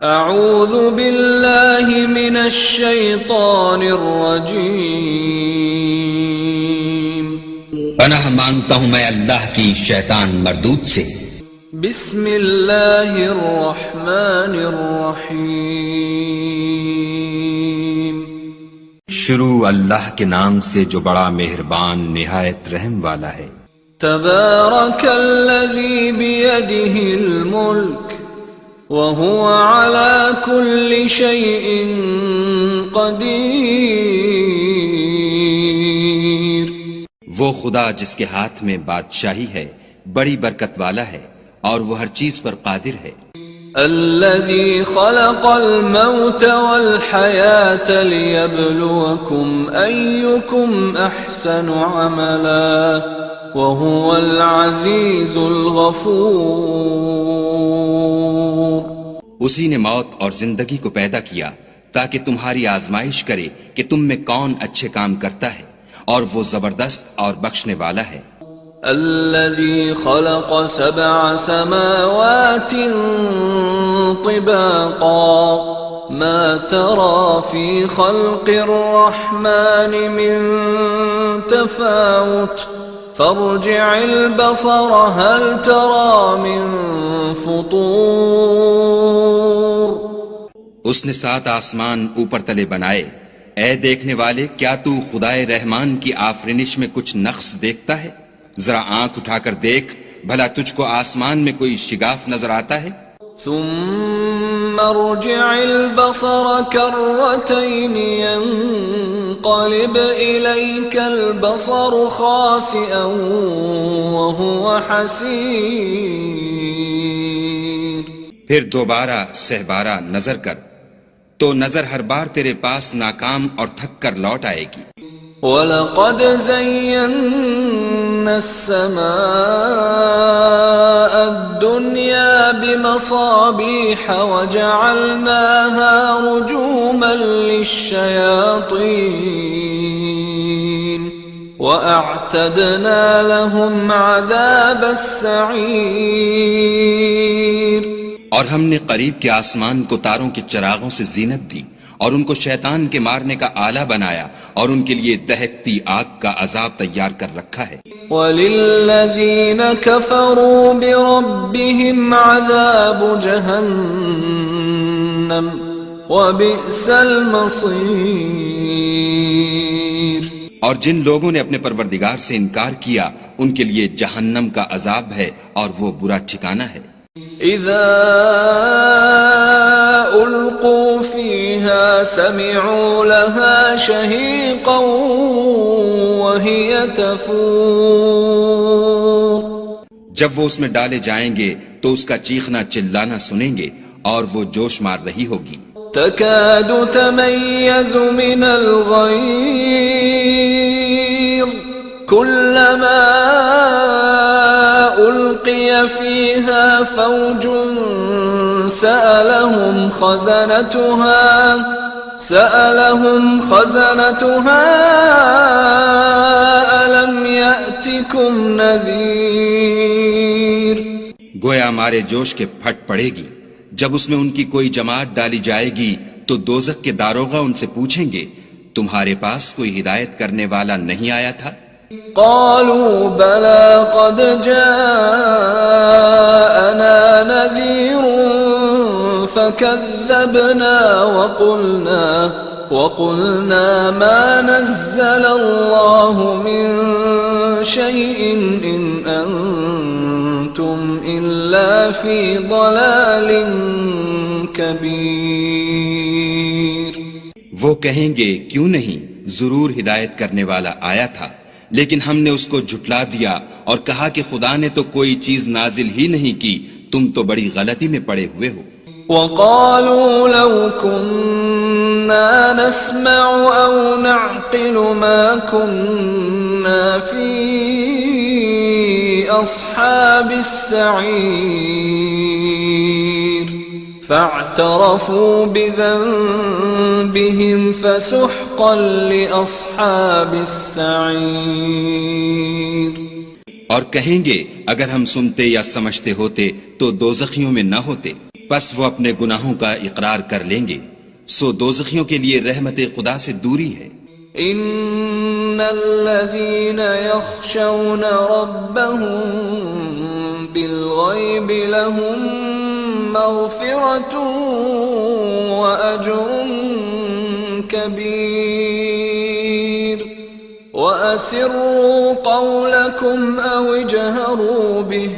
اعوذ باللہ من الشیطان الرجیم، پناہ مانگتا ہوں میں اللہ کی شیطان مردود سے۔ بسم اللہ الرحمن الرحیم، شروع اللہ کے نام سے جو بڑا مہربان نہایت رحم والا ہے۔ تبارک الذی بیدہ الملک وَهُوَ عَلَى كُلِّ شَيْءٍ قَدِيرٌ، وہ خدا جس کے ہاتھ میں بادشاہی ہے بڑی برکت والا ہے اور وہ ہر چیز پر قادر ہے۔ الذي خلق الموت والحياة ليبلوكم أيكم أحسن عملا وهو العزيز الغفور، اسی نے موت اور زندگی کو پیدا کیا تاکہ تمہاری آزمائش کرے کہ تم میں کون اچھے کام کرتا ہے، اور وہ زبردست اور بخشنے والا ہے۔ الذي خلق 7 سماوات طباقا ما ترى في خلق الرحمن من تفاوت فارجع البصر هل ترى من فطور، اس نے 7 آسمان اوپر تلے بنائے، اے دیکھنے والے کیا تو خدائے رحمان کی آفرینش میں کچھ نقص دیکھتا ہے؟ ذرا آنکھ اٹھا کر دیکھ بھلا تجھ کو آسمان میں کوئی شگاف نظر آتا ہے؟ ثم ارجع البصر كرتين ينقلب إليك البصر خاسئا وهو حسير، پھر دوبارہ سہبارہ نظر کر تو نظر ہر بار تیرے پاس ناکام اور تھک کر لوٹ آئے گی۔ وَلَقَدْ زَيَّنَّا السَّمَاءَ الدُّنْيَا بِمَصَابِيحَ وَجَعَلْنَاهَا رُجُومًا لِلشَّيَاطِينِ وَأَعْتَدْنَا لَهُمْ عَذَابَ السَّعِيرِ، اور ہم نے قریب کے آسمان کو تاروں کے چراغوں سے زینت دی اور ان کو شیطان کے مارنے کا آلہ بنایا اور ان کے لیے دہکتی آگ کا عذاب تیار کر رکھا ہے۔ وَلِلَّذِينَ كَفَرُوا بِرَبِّهِمْ عَذَابُ جَهَنَّمَ وَبِئْسَ الْمَصِيرُ، اور جن لوگوں نے اپنے پروردگار سے انکار کیا ان کے لیے جہنم کا عذاب ہے اور وہ برا ٹھکانہ ہے۔ اذا القوا فيها سمعوا لها شهيقا وهي تفور، جب وہ اس میں ڈالے جائیں گے تو اس کا چیخنا چلانا سنیں گے اور وہ جوش مار رہی ہوگی۔ تكاد تميز من الغيظ كلما ألقي فيها فوج سألهم خزنتها ألم يأتكم نذير، گویا مارے جوش کے پھٹ پڑے گی جب اس میں ان کی کوئی جماعت ڈالی جائے گی تو دوزخ کے داروغہ ان سے پوچھیں گے تمہارے پاس کوئی ہدایت کرنے والا نہیں آیا تھا؟ قالوا بلى قد جاءنا نذير فكذبنا وقلنا ما نزل الله من شيء إن أنتم إلا في ضلال كبير، وہ کہیں گے کیوں نہیں، ضرور ہدایت کرنے والا آیا تھا لیکن ہم نے اس کو جھٹلا دیا اور کہا کہ خدا نے تو کوئی چیز نازل ہی نہیں کی، تم تو بڑی غلطی میں پڑے ہوئے ہو۔ وَقَالُوا لَوْ كُنَّا نَسْمَعُ أَوْ نَعْقِلُ مَا كُنَّا فِي أَصْحَابِ السَّعِيرِ فَاعْتَرَفُوا بِذَنبِهِمْ فَسُحْقًا لِأَصْحَابِ السَّعِيرِ، اور کہیں گے اگر ہم سنتے یا سمجھتے ہوتے تو دوزخیوں میں نہ ہوتے۔ پس وہ اپنے گناہوں کا اقرار کر لیں گے، سو دوزخیوں کے لیے رحمت خدا سے دوری ہے۔ ان الذين يخشون ربهم بالغيب لهم مغفرة وأجر كبير وأسروا قولكم أو اجهروا به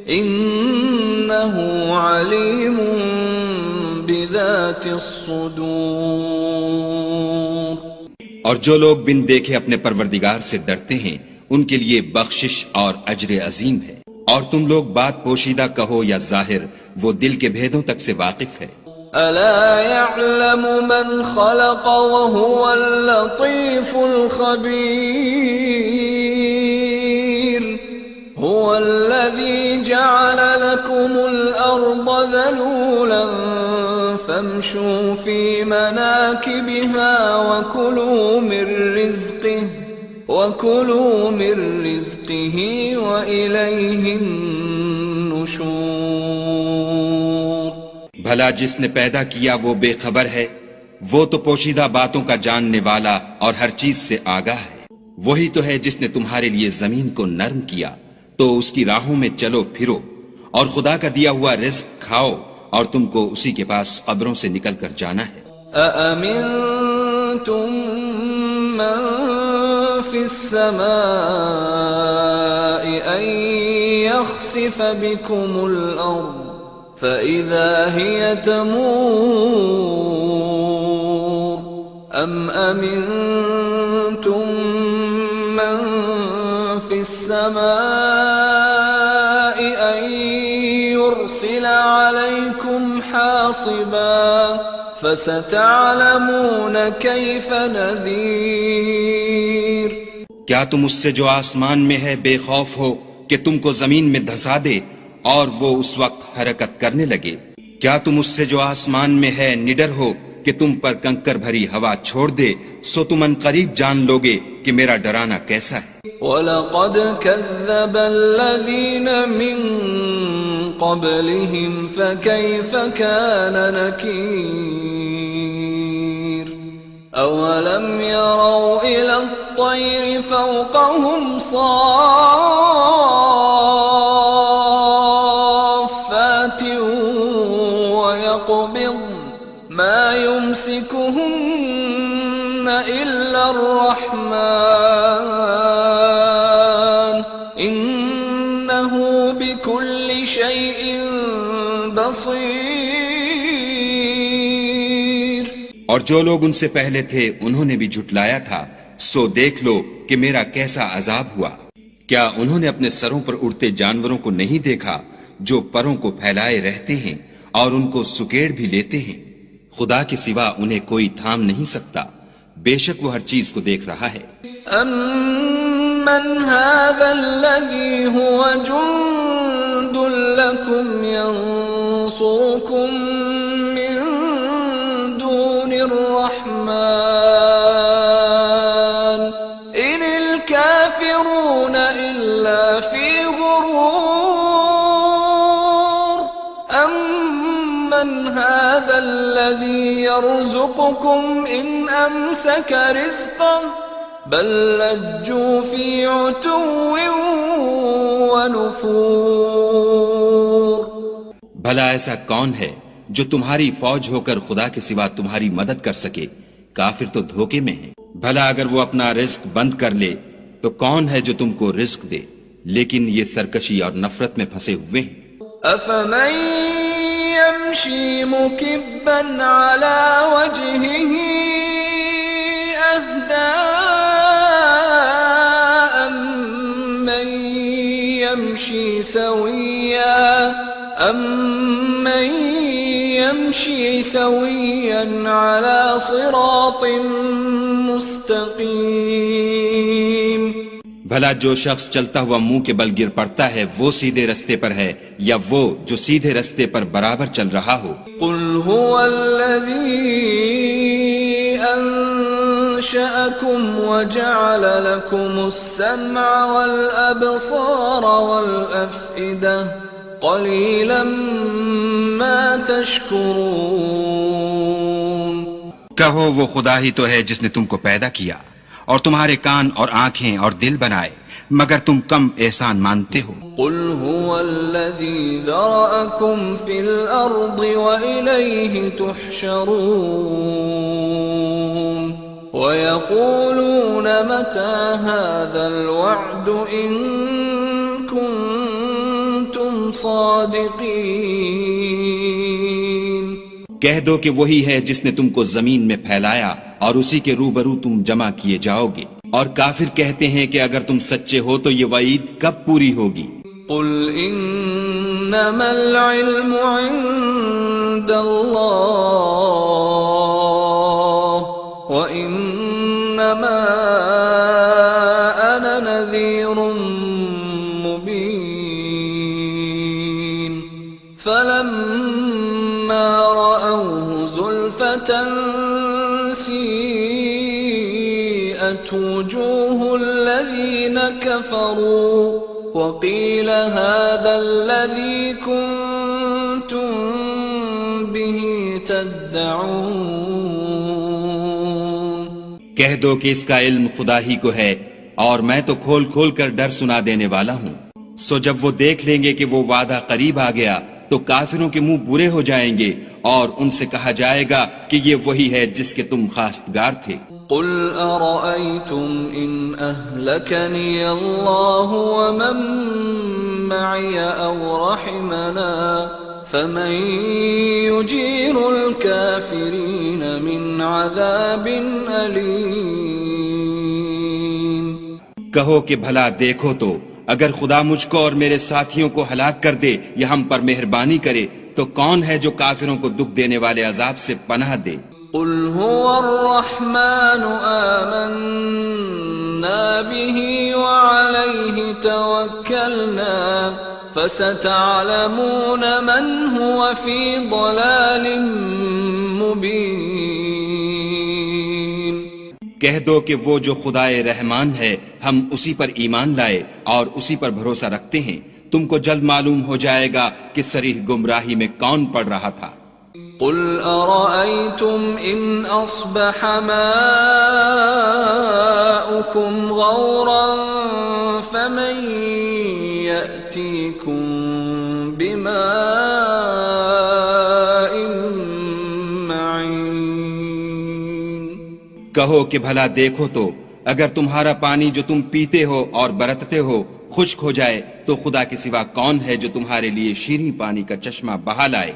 إنه عليم بذات الصدور۔ اور جو لوگ بن دیکھے اپنے پروردگار سے ڈرتے ہیں ان کے لیے بخشش اور اجر عظیم ہے۔ اور تم لوگ بات پوشیدہ کہو یا ظاہر، وہ دل کے بھیدوں تک سے واقف ہے۔ ألا يعلم من خلق وهو اللطيف الخبير هو الذي جعل لكم الأرض ذلولا فامشوا في مناكبها وكلوا من رزقه وإليه النشور۔ بھلا جس نے پیدا کیا وہ بے خبر ہے، وہ تو پوشیدہ باتوں کا جاننے والا اور ہر چیز سے آگاہ ہے۔ وہی تو ہے جس نے تمہارے لیے زمین کو نرم کیا، تو اس کی راہوں میں چلو پھرو، اور خدا کا دیا ہوا رزق کھاؤ، اور تم کو اسی کے پاس قبروں سے نکل کر جانا ہے۔ أأمنتم من في السماء أن يخسف بكم الأرض فإذا هي تمور أم أمنتم من في السماء أن يرسل عليكم حاصبا فستعلمون كيف نذير۔ کیا تم اس سے جو آسمان میں ہے بے خوف ہو کہ تم کو زمین میں دھسا دے اور وہ اس وقت حرکت کرنے لگے؟ کیا تم اس سے جو آسمان میں ہے نڈر ہو کہ تم پر کنکر بھری ہوا چھوڑ دے؟ سو تم ان قریب جان لوگے کہ میرا ڈرانا کیسا ہے۔ وَلَقَدْ كَذَّبَ الَّذِينَ مِن قَبْلِهِمْ فَكَيْفَ كَانَ نَكِيرِ أَوَلَمْ يَرَوْا إِلَى الطَّيْرِ فَوْقَهُمْ صَافَّاتٍ وَيَقْبِضْنَ مَا يُمْسِكُهُنَّ إِلَّا الرَّحْمَنُ إِنَّهُ بِكُلِّ شَيْءٍ بَصِيرٌ۔ اور جو لوگ ان سے پہلے تھے انہوں نے بھی جھٹلایا تھا، سو دیکھ لو کہ میرا کیسا عذاب ہوا۔ کیا انہوں نے اپنے سروں پر اڑتے جانوروں کو نہیں دیکھا جو پروں کو پھیلائے رہتے ہیں اور ان کو سکیڑ بھی لیتے ہیں؟ خدا کے سوا انہیں کوئی تھام نہیں سکتا، بے شک وہ ہر چیز کو دیکھ رہا ہے۔ أَمَّنْ هَذَا الَّذِي هُوَ جُنْدٌ لَكُمْ يَنْصُرُكُمْ مِنْ دُونِ الرَّحْمَنِ إِنِ الْكَافِرُونَ إِلَّا فِي غُرُورٍ أَمَّنْ هَذَا الَّذِي يَرْزُقُكُمْ إِنْ أَمْسَكَ رِزْقَهُ بل لجوا في عتو ونفور۔ بھلا ایسا کون ہے جو تمہاری فوج ہو کر خدا کے سوا تمہاری مدد کر سکے؟ کافر تو دھوکے میں ہیں۔ بھلا اگر وہ اپنا رزق بند کر لے تو کون ہے جو تم کو رزق دے؟ لیکن یہ سرکشی اور نفرت میں پھنسے ہوئے ہیں۔ أفمن يمشي مكبا على وجهه أهدى أمن يمشي سويا على صراط مستقيم۔ بھلا جو شخص چلتا ہوا منہ کے بل گر پڑتا ہے وہ سیدھے رستے پر ہے یا وہ جو سیدھے رستے پر برابر چل رہا ہو؟ قل هو الذي أنشأكم وجعل لكم السمع والأبصار والأفئدة قليلا ما تشكرون. کہو وہ خدا ہی تو ہے جس نے تم کو پیدا کیا اور تمہارے کان اور آنکھیں اور دل بنائے، مگر تم کم احسان مانتے ہو. قل هو الذي ذرأكم في الأرض وإليه تحشرون. ويقولون متى هذا الوعد إن كنتم صادقين. کہہ دو کہ وہی ہے جس نے تم کو زمین میں پھیلایا اور اسی کے روبرو تم جمع کیے جاؤ گے. اور کافر کہتے ہیں کہ اگر تم سچے ہو تو یہ وعید کب پوری ہوگی؟ قل انما العلم عند اللہ وانما انا نذیر مبین. فلما رأوه زلفة سیئت وجوه الذین كفروا وقیل هذا الذی کنتم به تدعون. کہہ دو کہ اس کا علم خدا ہی کو ہے اور میں تو کھول کھول کر ڈر سنا دینے والا ہوں. سو جب وہ دیکھ لیں گے کہ وہ وعدہ قریب آ گیا تو کافروں کے منہ برے ہو جائیں گے اور ان سے کہا جائے گا کہ یہ وہی ہے جس کے تم خواستگار تھے. قل ارأيتم ان اهلكني الله ومن معي او رحمنا فمن يجير الكافرين من عذاب أليم. کہو کہ بھلا دیکھو تو اگر خدا مجھ کو اور میرے ساتھیوں کو ہلاک کر دے یا ہم پر مہربانی کرے تو کون ہے جو کافروں کو دکھ دینے والے عذاب سے پناہ دے. قل هو الرحمن آمنا به وعليه توكلنا فستعلمون من هو في ضلال مبين. کہہ دو کہ وہ جو خدائے رحمان ہے ہم اسی پر ایمان لائے اور اسی پر بھروسہ رکھتے ہیں، تم کو جلد معلوم ہو جائے گا کہ صریح گمراہی میں کون پڑ رہا تھا. قل أرأيتم إن أصبح ماؤكم غورا فمن يأتيكم بماء معين. کہو کہ بھلا دیکھو تو اگر تمہارا پانی جو تم پیتے ہو اور برتتے ہو خشک ہو جائے تو خدا کے سوا کون ہے جو تمہارے لیے شیریں پانی کا چشمہ بہا لائے.